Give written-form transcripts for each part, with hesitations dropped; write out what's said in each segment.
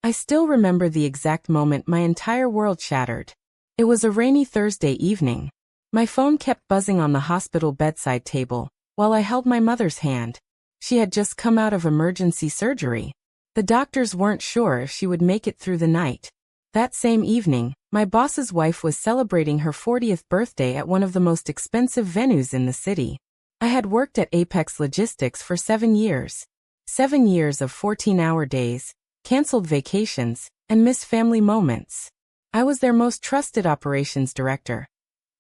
I still remember the exact moment my entire world shattered. It was a rainy Thursday evening. My phone kept buzzing on the hospital bedside table, while I held my mother's hand. She had just come out of emergency surgery. The doctors weren't sure if she would make it through the night. That same evening, my boss's wife was celebrating her 40th birthday at one of the most expensive venues in the city. I had worked at Apex Logistics for 7 years. 7 years of 14-hour days, canceled vacations, and missed family moments. I was their most trusted operations director.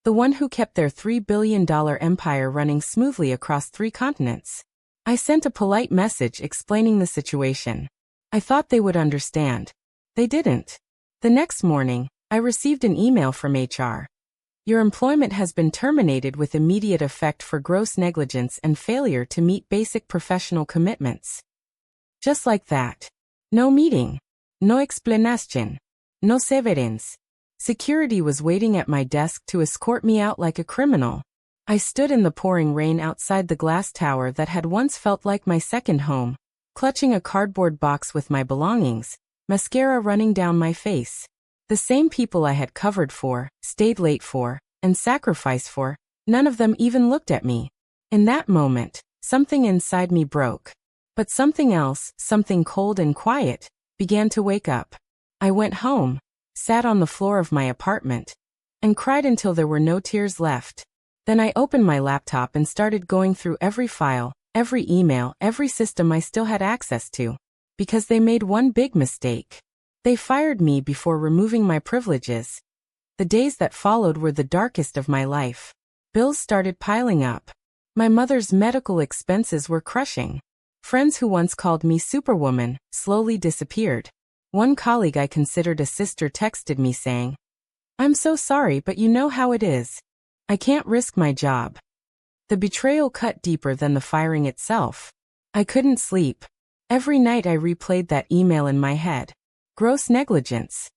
The one who kept their $3 billion empire running smoothly across 3 continents. I sent a polite message explaining the situation. I thought they would understand. They didn't. The next morning, I received an email from HR. Your employment has been terminated with immediate effect for gross negligence and failure to meet basic professional commitments. Just like that. No meeting. No explanation. No severance. Security was waiting at my desk to escort me out like a criminal. I stood in the pouring rain outside the glass tower that had once felt like my second home, clutching a cardboard box with my belongings, mascara running down my face. The same people I had covered for, stayed late for, and sacrificed for, none of them even looked at me. In that moment, something inside me broke. But something else, something cold and quiet, began to wake up. I went home, sat on the floor of my apartment, and cried until there were no tears left. Then I opened my laptop and started going through every file, every email, every system I still had access to. Because they made one big mistake. They fired me before removing my privileges. The days that followed were the darkest of my life. Bills started piling up. My mother's medical expenses were crushing. Friends who once called me Superwoman slowly disappeared. One colleague I considered a sister texted me saying, "I'm so sorry, but you know how it is. I can't risk my job." The betrayal cut deeper than the firing itself. I couldn't sleep. Every night I replayed that email in my head. Gross negligence.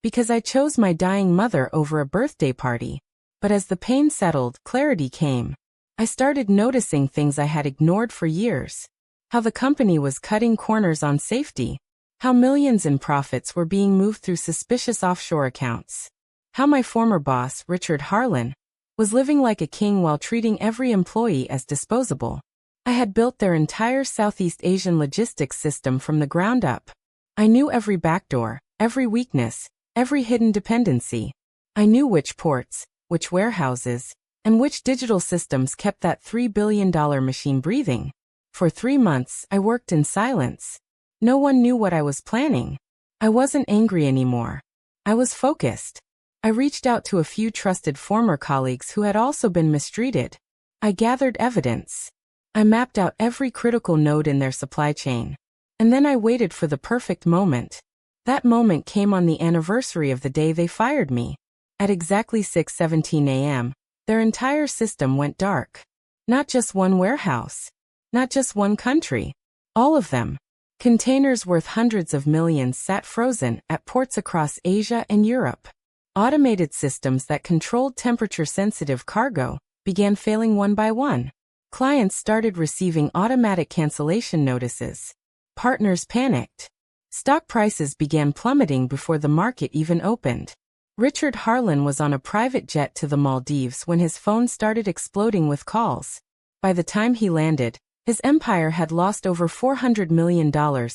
Because I chose my dying mother over a birthday party. But as the pain settled, clarity came. I started noticing things I had ignored for years. How the company was cutting corners on safety. How millions in profits were being moved through suspicious offshore accounts. How my former boss, Richard Harlan, was living like a king while treating every employee as disposable. I had built their entire Southeast Asian logistics system from the ground up. I knew every backdoor, every weakness, every hidden dependency. I knew which ports, which warehouses, and which digital systems kept that $3 billion machine breathing. For 3 months, I worked in silence. No one knew what I was planning. I wasn't angry anymore. I was focused. I reached out to a few trusted former colleagues who had also been mistreated. I gathered evidence. I mapped out every critical node in their supply chain. And then I waited for the perfect moment. That moment came on the anniversary of the day they fired me. At exactly 6:17 a.m., their entire system went dark. Not just one warehouse. Not just one country. All of them. Containers worth hundreds of millions sat frozen at ports across Asia and Europe. Automated systems that controlled temperature-sensitive cargo began failing one by one. Clients started receiving automatic cancellation notices. Partners panicked. Stock prices began plummeting before the market even opened. Richard Harlan was on a private jet to the Maldives when his phone started exploding with calls. By the time he landed, his empire had lost over $400 million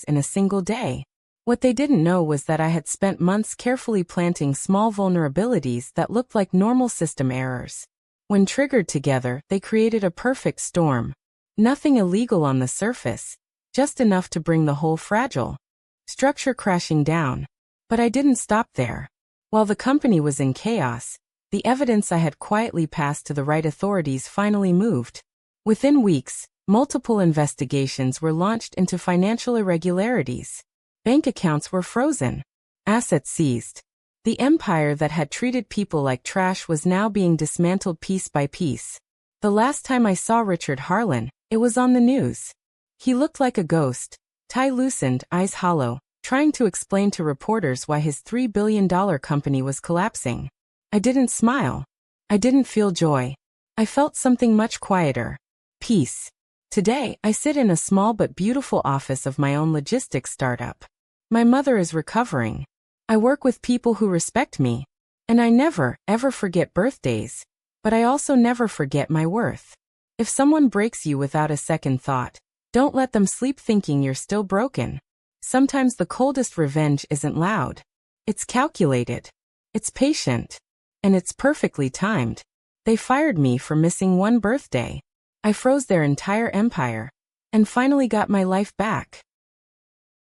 in a single day. What they didn't know was that I had spent months carefully planting small vulnerabilities that looked like normal system errors. When triggered together, they created a perfect storm. Nothing illegal on the surface, just enough to bring the whole fragile structure crashing down. But I didn't stop there. While the company was in chaos, the evidence I had quietly passed to the right authorities finally moved. Within weeks, multiple investigations were launched into financial irregularities. Bank accounts were frozen. Assets seized. The empire that had treated people like trash was now being dismantled piece by piece. The last time I saw Richard Harlan, it was on the news. He looked like a ghost, tie loosened, eyes hollow, trying to explain to reporters why his $3 billion company was collapsing. I didn't smile. I didn't feel joy. I felt something much quieter. Peace. Today, I sit in a small but beautiful office of my own logistics startup. My mother is recovering. I work with people who respect me. And I never, ever forget birthdays. But I also never forget my worth. If someone breaks you without a second thought, don't let them sleep thinking you're still broken. Sometimes the coldest revenge isn't loud. It's calculated. It's patient. And it's perfectly timed. They fired me for missing one birthday. I froze their entire empire. And finally got my life back.